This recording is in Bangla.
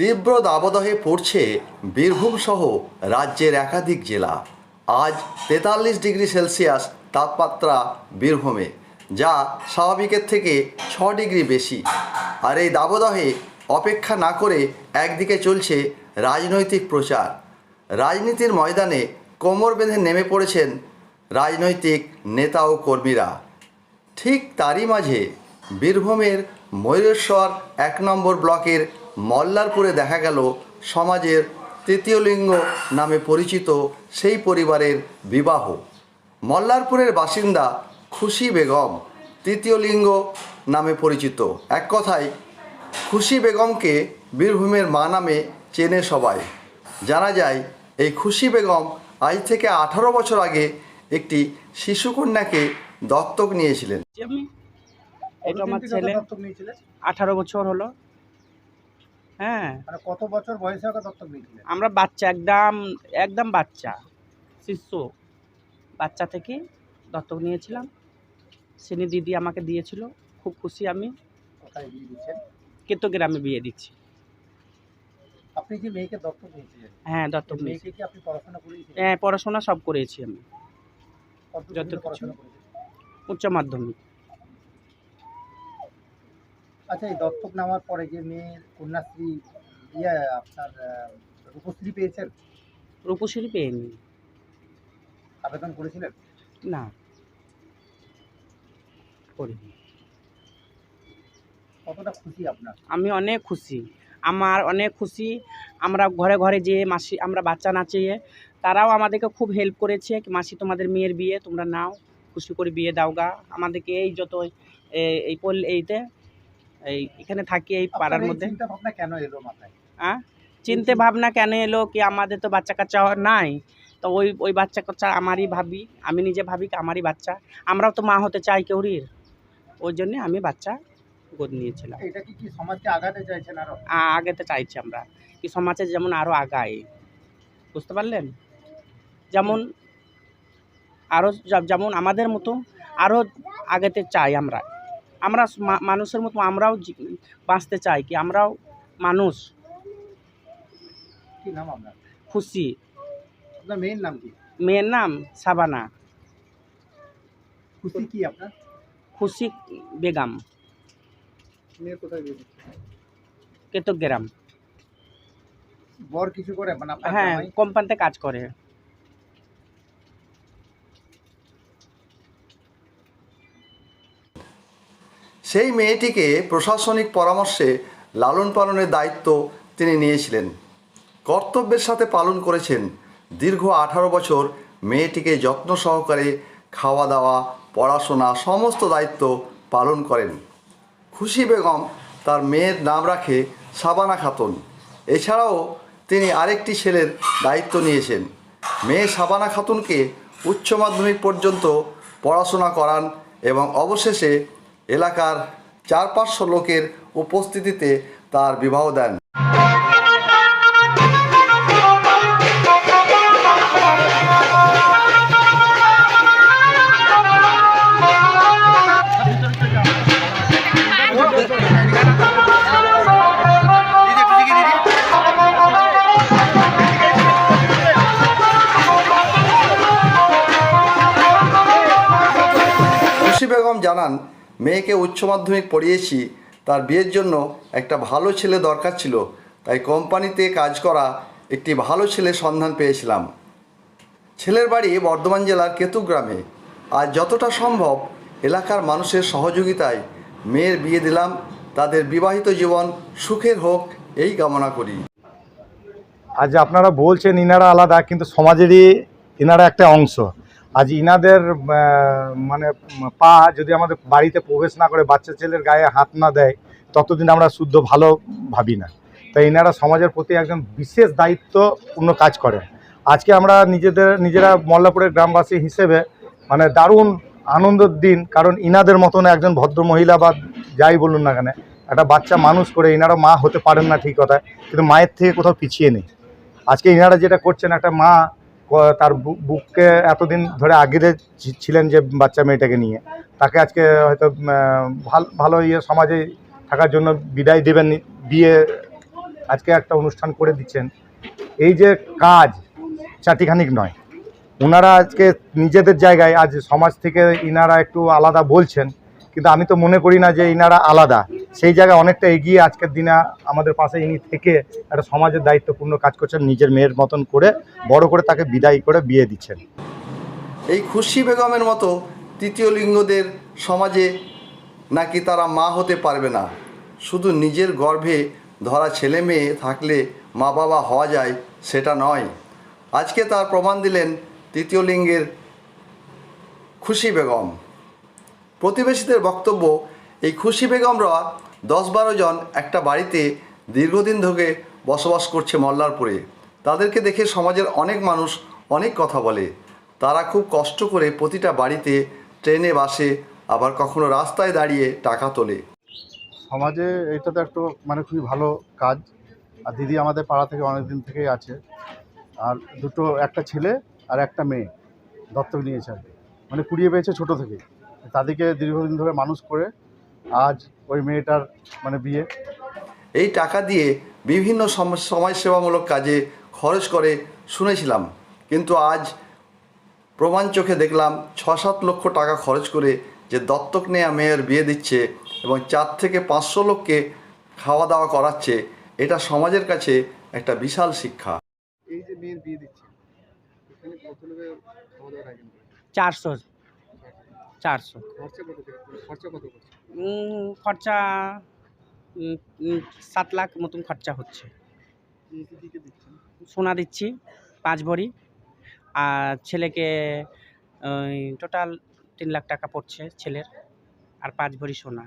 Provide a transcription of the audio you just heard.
তীব্র দাবদাহে পড়ছে বীরভূম সহ রাজ্যের একাধিক জেলা। আজ 43 ডিগ্রি সেলসিয়াস তাপমাত্রা বীরভূমে, যা স্বাভাবিকের থেকে 6 ডিগ্রি বেশি। আর এই দাবদাহে অপেক্ষা না করে একদিকে চলছে রাজনৈতিক প্রচার। রাজনীতির ময়দানে কোমর বেঁধে নেমে পড়েছেন রাজনৈতিক নেতা ও কর্মীরা। ঠিক তারই মাঝে বীরভূমের ময়ূরেশ্বর 1 নম্বর ব্লকের মল্লারপুরে দেখা গেল সমাজের তৃতীয় লিঙ্গ নামে পরিচিত সেই পরিবারের বিবাহ। মল্লারপুরের বাসিন্দা খুশি বেগম তৃতীয় লিঙ্গ নামে পরিচিত। এক কথায় খুশি বেগমকে বীরভূমের মা নামে চেনে সবাই। জানা যায় এই খুশি বেগম আজ থেকে 18 বছর আগে একটি শিশুকন্যাকে দত্তক নিয়েছিলেন। আমি এটা আমার ছেলে 18 বছর হলো। হ্যাঁ, কত বছর বয়সে ওকে দত্তক নিয়েছিলেন? আমরা বাচ্চা একদম বাচ্চা শিশু বাচ্চা থেকে দত্তক নিয়েছিলাম। সিনি দিদি আমাকে দিয়েছিল, খুব খুশি আমি। কোথায় বিয়ে দিচ্ছেন? কেতগ্রামে বিয়ে দিচ্ছি। আপনি যে মেয়েকে দত্তক নিয়েছিলেন, হ্যাঁ দত্তক নিয়েছি। মেয়েকে কি আপনি পড়াশোনা করিয়েছিলেন? হ্যাঁ, পড়াশোনা সব করেছি আমি, কত যত দূর কিছু। পড়াশোনা করেছেন? উচ্চ মাধ্যমিক। আচ্ছা, এই দত্তক নেওয়ার পরে যে মেয়ের কন্যাশ্রী আপনার রূপশ্রী পেয়েছেন, রূপশ্রী পেয়েনি। আবেদন করেছিলেন? না, করিনি। কতটা খুশি আপনার? আমি অনেক খুশি, আমার অনেক খুশি। আমরা ঘরে ঘরে যে মাসি আমরা বাচ্চা নাচিয়ে, তারাও আমাদেরকে খুব হেল্প করেছে। মাসি তোমাদের মেয়ের বিয়ে তোমরা নাও, খুশি করে বিয়ে দাও গা। আমাদেরকে এই যত এখানে থাকি এই পাড়ার মধ্যে। চিন্তা ভাবনা কেন এলো মাথায়? চিন্তা ভাবনা কেন এলো কি, আমাদের তো বাচ্চা কাচ্চা নাই, তো ওই বাচ্চা কাচ্চা আমারই ভাবি, আমি নিজে ভাবি কি আমারই বাচ্চা। আমরাও তো মা হতে চাই কেউরির, ওই জন্যে আমি বাচ্চা গোদ নিয়েছিলাম। এটা কি সমাজকে আগাতে চাইছেন আরো? আগাতে চাইছি আমরা, কি সমাজে যেমন আরও আগায়, বুঝতে পারলেন? যেমন আরও যেমন আমাদের মতো আরও আগাতে চাই। আমরা মানুষের মতো আমরাও বাঁচতে চাই, কি আমরাও মানুষ। কি নাম আপনার? খুশি। আপনার মেয়ের নাম কি? মেয়ের নাম সাবানা। খুশি কি আপনার? খুশি বেগম, মেয়ে কোথায় বিয়ে দিচ্ছেন? কেতগ্রাম। বর কিছু করে? মানে আপনার হ্যাঁ, জামাই? কোম্পানিতে কাজ করে। সেই মেয়েটিকে প্রশাসনিক পরামর্শে লালন পালনের দায়িত্ব তিনি নিয়েছিলেন। কর্তব্যের সাথে পালন করেছেন। দীর্ঘ 18 বছর মেয়েটিকে যত্ন সহকারে খাওয়া দাওয়া, পড়াশোনা সমস্ত দায়িত্ব পালন করেন। খুশি বেগম তার মেয়ের নাম রাখে সাবানা খাতুন। এছাড়াও তিনি আরেকটি ছেলের দায়িত্ব নিয়েছেন। মেয়ে সাবানা খাতুনকে উচ্চ মাধ্যমিক পর্যন্ত পড়াশোনা করান এবং অবশেষে এলাকার 400-500 লোকের উপস্থিতিতে তার বিবাহ দেন। খুশি বেগম জানান, মেয়েকে উচ্চ মাধ্যমিক পড়িয়েছি, তার বিয়ের জন্য একটা ভালো ছেলে দরকার ছিল, তাই কোম্পানিতে কাজ করা একটি ভালো ছেলের সন্ধান পেয়েছিলাম। ছেলের বাড়ি বর্ধমান জেলার কেতুগ্রামে। আজ যতটা সম্ভব এলাকার মানুষের সহযোগিতায় মেয়ের বিয়ে দিলাম। তাদের বিবাহিত জীবন সুখের হোক এই কামনা করি। আজ আপনারা বলছেন ইনারা আলাদা, কিন্তু সমাজেরই ইনারা একটা অংশ। আজ ইনাদের মানে পা যদি আমাদের বাড়িতে প্রবেশ না করে, বাচ্চা ছেলের গায়ে হাত না দেয়, ততদিন আমরা শুদ্ধ ভালো ভাবি না। তাই ইনারা সমাজের প্রতি একজন বিশেষ দায়িত্বপূর্ণ কাজ করেন। আজকে আমরা নিজেরা মল্লাপুরের গ্রামবাসী হিসেবে মানে দারুণ আনন্দের দিন, কারণ ইনাদের মতন একজন ভদ্র মহিলা বা যাই বলুন না কেন, একটা বাচ্চা মানুষ করে ইনারা মা হতে পারেন না ঠিক কথা, কিন্তু মায়ের থেকে কোথাও পিছিয়ে নেই। আজকে ইনারা যেটা করছেন, একটা মা তার বুককে এতদিন ধরে আগিয়ে ছিলেন যে বাচ্চা মেয়েটাকে নিয়ে, তাকে আজকে হয়তো ভালো সমাজে থাকার জন্য বিদায় দেবেন, বিয়ে আজকে একটা অনুষ্ঠান করে দিচ্ছেন, এই যে কাজ চাটিখানিক নয়। ওনারা আজকে নিজেদের জায়গায় আজ সমাজ থেকে ইনারা একটু আলাদা বলছেন, কিন্তু আমি তো মনে করি না যে ইনারা আলাদা। সেই জায়গায় অনেকটা এগিয়ে আজকের দিনে আমাদের পাশে ইনি থেকে একটা সমাজের দায়িত্বপূর্ণ কাজ করছেন, নিজের মেয়ের মতন করে বড় করে তাকে বিদায় করে বিয়ে দিচ্ছেন। এই খুশি বেগমের মতো তৃতীয় লিঙ্গদের সমাজে নাকি তারা মা হতে পারবে না। শুধু নিজের গর্ভে ধরা ছেলে মেয়ে থাকলে মা বাবা হওয়া যায় সেটা নয়। আজকে তার প্রমাণ দিলেন তৃতীয় লিঙ্গের খুশি বেগম। প্রতিবেশীদের বক্তব্য, এই খুশি বেগমরা 10-12 জন একটা বাড়িতে দীর্ঘদিন ধরে বসবাস করছে মল্লারপুরে। তাদেরকে দেখে সমাজের অনেক মানুষ অনেক কথা বলে। তারা খুব কষ্ট করে প্রতিটা বাড়িতে ট্রেনে বাসে, আবার কখনো রাস্তায় দাঁড়িয়ে টাকা তোলে। সমাজে এটা তো একটু মানে খুবই ভালো কাজ। আর দিদি আমাদের পাড়া থেকে অনেক দিন থেকেই আছে। আর একটা ছেলে আর একটা মেয়ে দত্তক নিয়েছে আর কি, মানে কুড়িয়ে পেয়েছে ছোটো থেকে। তাদেরকে দীর্ঘদিন ধরে মানুষ করে আজ ওই মেয়েটার মানে বিয়ে। এই টাকা দিয়ে বিভিন্ন সমাজসেবামূলক কাজে খরচ করে শুনেছিলাম, কিন্তু আজ প্রমাণ চোখে দেখলাম 6-7 লক্ষ টাকা খরচ করে যে দত্তক নেওয়া মেয়ের বিয়ে দিচ্ছে এবং 4 থেকে 500 লোককে খাওয়া দাওয়া করাচ্ছে। এটা সমাজের কাছে একটা বিশাল শিক্ষা। এই যে মেয়ের বিয়ে দিচ্ছে, এখানে কত লোকের খাওয়া দাওয়ার আয়োজন করে? 400 খরচা কত করছে? খরচা 7 লাখ মতন খরচা হচ্ছে। কি দিচ্ছেন? সোনা দিচ্ছি 5 ভরি, আর ছেলেকে টোটাল 3 লাখ টাকা পড়ছে ছেলের, আর 5 ভরি সোনা।